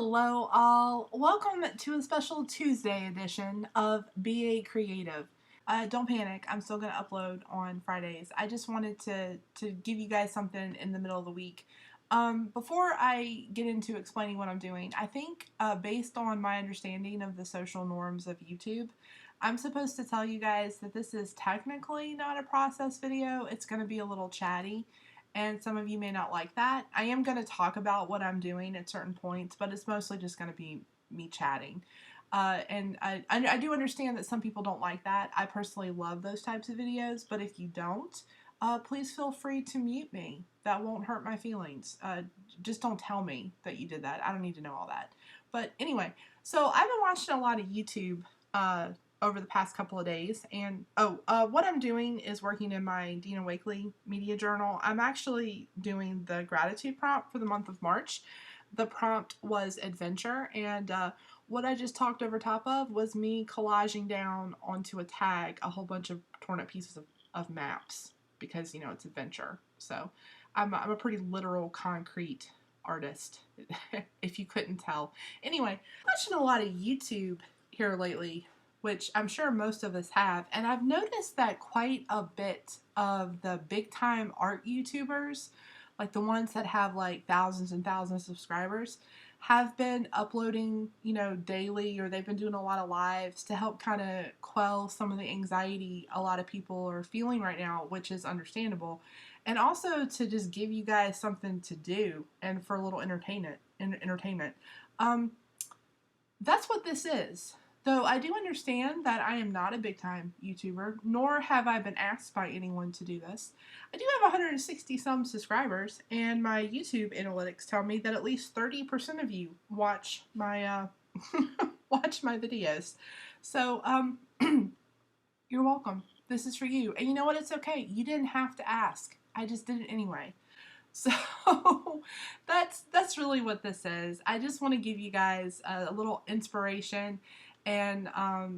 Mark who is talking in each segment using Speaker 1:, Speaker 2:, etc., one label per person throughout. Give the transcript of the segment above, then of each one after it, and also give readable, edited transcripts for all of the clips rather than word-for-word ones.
Speaker 1: Hello all, welcome to a special Tuesday edition of BA Creative. Don't panic, I'm still going to upload on Fridays. I just wanted to give you guys something in the middle of the week. Before I get into explaining what I'm doing, I think based on my understanding of the social norms of YouTube, I'm supposed to tell you guys that this is technically not a process video. It's going to be a little chatty. And some of you may not like that. I am going to talk about what I'm doing at certain points, but it's mostly just going to be me chatting. And I do understand that some people don't like that. I personally love those types of videos, but if you don't, please feel free to mute me. That won't hurt my feelings. Just don't tell me that you did that. I don't need to know all that. But anyway, so I've been watching a lot of YouTube over the past couple of days, and what I'm doing is working in my Dina Wakley media journal. I'm actually doing the gratitude prompt for the month of March. The prompt was adventure, and what I just talked over top of was me collaging down onto a tag a whole bunch of torn up pieces of maps, because you know it's adventure. So I'm a pretty literal concrete artist, if you couldn't tell. Anyway, watching a lot of YouTube here lately, which I'm sure most of us have, and I've noticed that quite a bit of the big time art YouTubers, like the ones that have like thousands and thousands of subscribers, have been uploading, you know, daily, or they've been doing a lot of lives to help kind of quell some of the anxiety a lot of people are feeling right now, which is understandable, and also to just give you guys something to do and for a little entertainment. That's what this is. Though I do understand that I am not a big time YouTuber, nor have I been asked by anyone to do this. I do have 160 some subscribers, and my YouTube analytics tell me that at least 30% of you watch my watch my videos. So you're welcome. This is for you. And you know what? It's okay. You didn't have to ask. I just did it anyway. So that's really what this is. I just want to give you guys a little inspiration and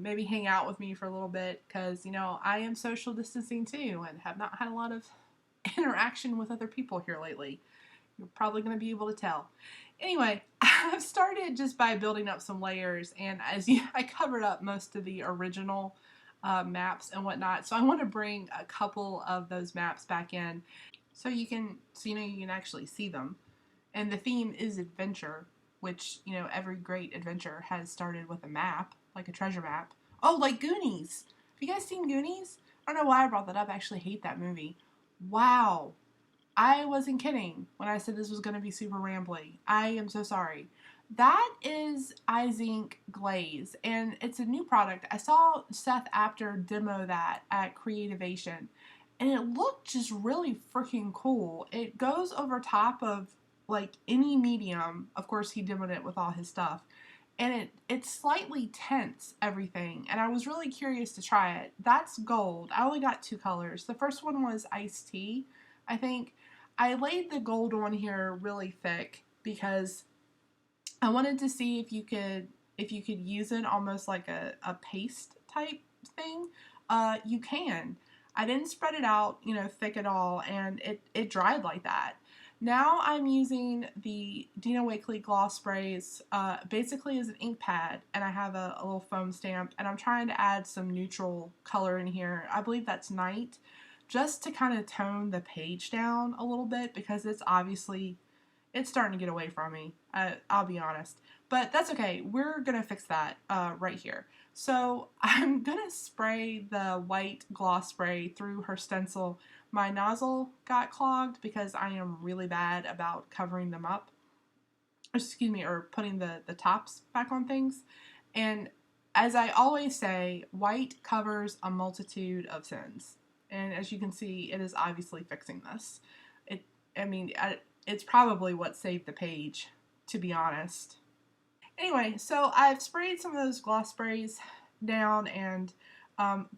Speaker 1: maybe hang out with me for a little bit, because you know I am social distancing too and have not had a lot of interaction with other people here lately. You're probably going to be able to tell. Anyway, I've started just by building up some layers, and I covered up most of the original maps and whatnot, so I want to bring a couple of those maps back in so you can actually see them. And the theme is adventure, which, you know, every great adventure has started with a map, like a treasure map. Oh, like Goonies. Have you guys seen Goonies? I don't know why I brought that up. I actually hate that movie. Wow. I wasn't kidding when I said this was going to be super rambly. I am so sorry. That is iZinc glaze, and it's a new product. I saw Seth Apter demo that at Creativation, and it looked just really freaking cool. It goes over top of like any medium. Of course, he demoed it with all his stuff, and it slightly tints everything, and I was really curious to try it. That's gold. I only got two colors. The first one was iced tea, I think. I laid the gold on here really thick because I wanted to see if you could use it almost like a paste type thing. You can. I didn't spread it out, you know, thick at all, and it dried like that. Now I'm using the Dina Wakley gloss sprays basically as an ink pad, and I have a little foam stamp, and I'm trying to add some neutral color in here. I believe that's Night, just to kind of tone the page down a little bit, because it's starting to get away from me. I'll be honest. But that's okay. We're going to fix that right here. So I'm going to spray the white gloss spray through her stencil. My nozzle got clogged because I am really bad about covering them up. Excuse me, or putting the tops back on things. And as I always say, white covers a multitude of sins. And as you can see, it is obviously fixing this. It's probably what saved the page, to be honest. Anyway, so I've sprayed some of those gloss sprays down, and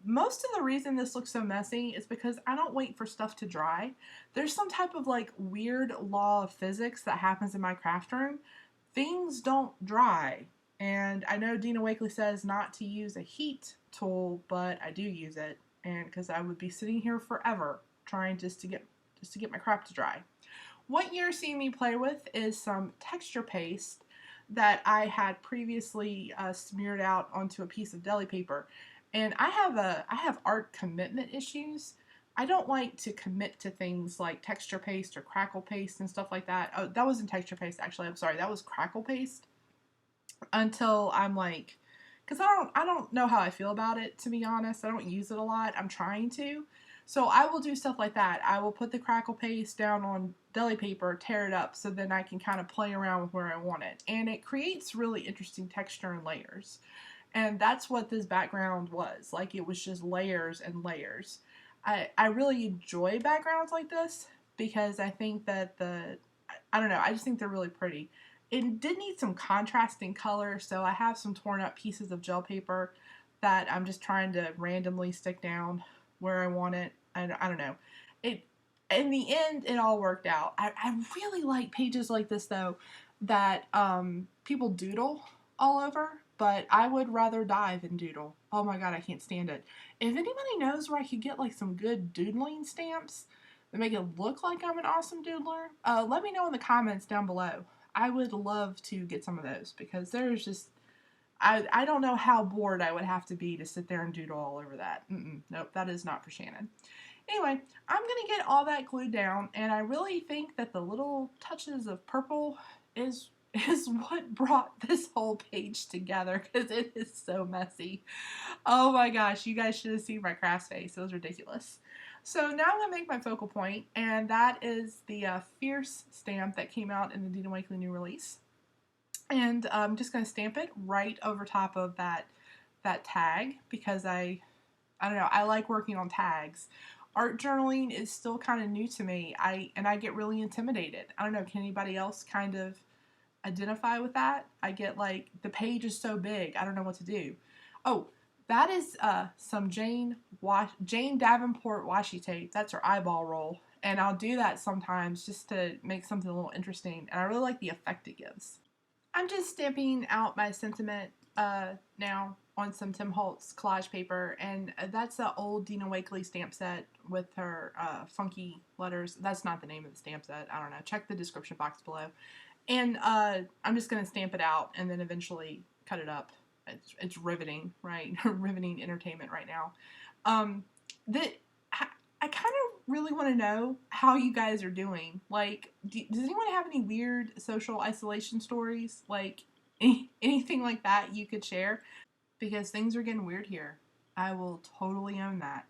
Speaker 1: most of the reason this looks so messy is because I don't wait for stuff to dry. There's some type of like weird law of physics that happens in my craft room. Things don't dry. And I know Dina Wakley says not to use a heat tool, but I do use it, and because I would be sitting here forever trying just to get my crap to dry. What you're seeing me play with is some texture paste that I had previously smeared out onto a piece of deli paper. And I have art commitment issues. I don't like to commit to things like texture paste or crackle paste and stuff like that. Oh, that wasn't texture paste actually. I'm sorry. That was crackle paste. Until I'm like, because I don't know how I feel about it, to be honest. I don't use it a lot. I'm trying to. So I will do stuff like that. I will put the crackle paste down on deli paper, tear it up, so then I can kind of play around with where I want it. And it creates really interesting texture and layers. And that's what this background was. Like, it was just layers and layers. I really enjoy backgrounds like this because I think that I don't know, I just think they're really pretty. It did need some contrasting color, so I have some torn up pieces of gel paper that I'm just trying to randomly stick down where I want it. I don't know. It In the end, it all worked out. I really like pages like this though that people doodle all over, but I would rather die than doodle. Oh my god, I can't stand it. If anybody knows where I could get like some good doodling stamps that make it look like I'm an awesome doodler, let me know in the comments down below. I would love to get some of those because there's just I don't know how bored I would have to be to sit there and doodle all over that. Nope, that is not for Shannon. Anyway, I'm going to get all that glued down, and I really think that the little touches of purple is what brought this whole page together because it is so messy. Oh my gosh, you guys should have seen my craft face. It was ridiculous. So now I'm going to make my focal point, and that is the Fierce stamp that came out in the Dina Wakley new release. And I'm just going to stamp it right over top of that tag because I don't know, I like working on tags. Art journaling is still kind of new to me. I get really intimidated. I don't know, can anybody else kind of identify with that? I get like, the page is so big, I don't know what to do. Oh, that is some Jane Davenport washi tape. That's her eyeball roll. And I'll do that sometimes just to make something a little interesting. And I really like the effect it gives. I'm just stamping out my sentiment now on some Tim Holtz collage paper, and that's the old Dina Wakley stamp set with her funky letters. That's not the name of the stamp set. I don't know. Check the description box below. And I'm just going to stamp it out and then eventually cut it up. It's riveting, right? Riveting entertainment right now. I kind of really want to know how you guys are doing. Like, does anyone have any weird social isolation stories? Like, anything like that you could share? Because things are getting weird here. I will totally own that.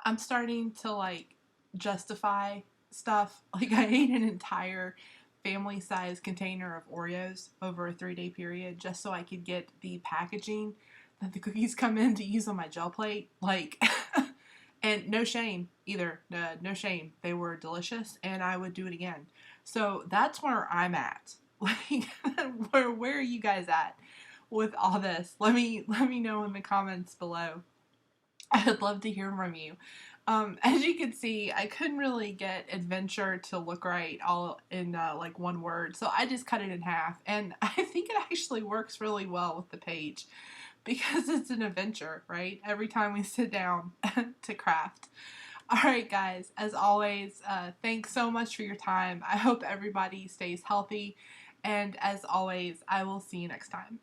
Speaker 1: I'm starting to, like, justify stuff. Like, I ate an entire family-sized container of Oreos over a 3-day period just so I could get the packaging that the cookies come in to use on my gel plate. Like... And no shame either. No shame. They were delicious, and I would do it again. So that's where I'm at. Like, where are you guys at with all this? Let me know in the comments below. I'd love to hear from you. As you can see, I couldn't really get adventure to look right all in like one word, so I just cut it in half, and I think it actually works really well with the page. Because it's an adventure, right? Every time we sit down to craft. Alright guys, as always, thanks so much for your time. I hope everybody stays healthy, and as always, I will see you next time.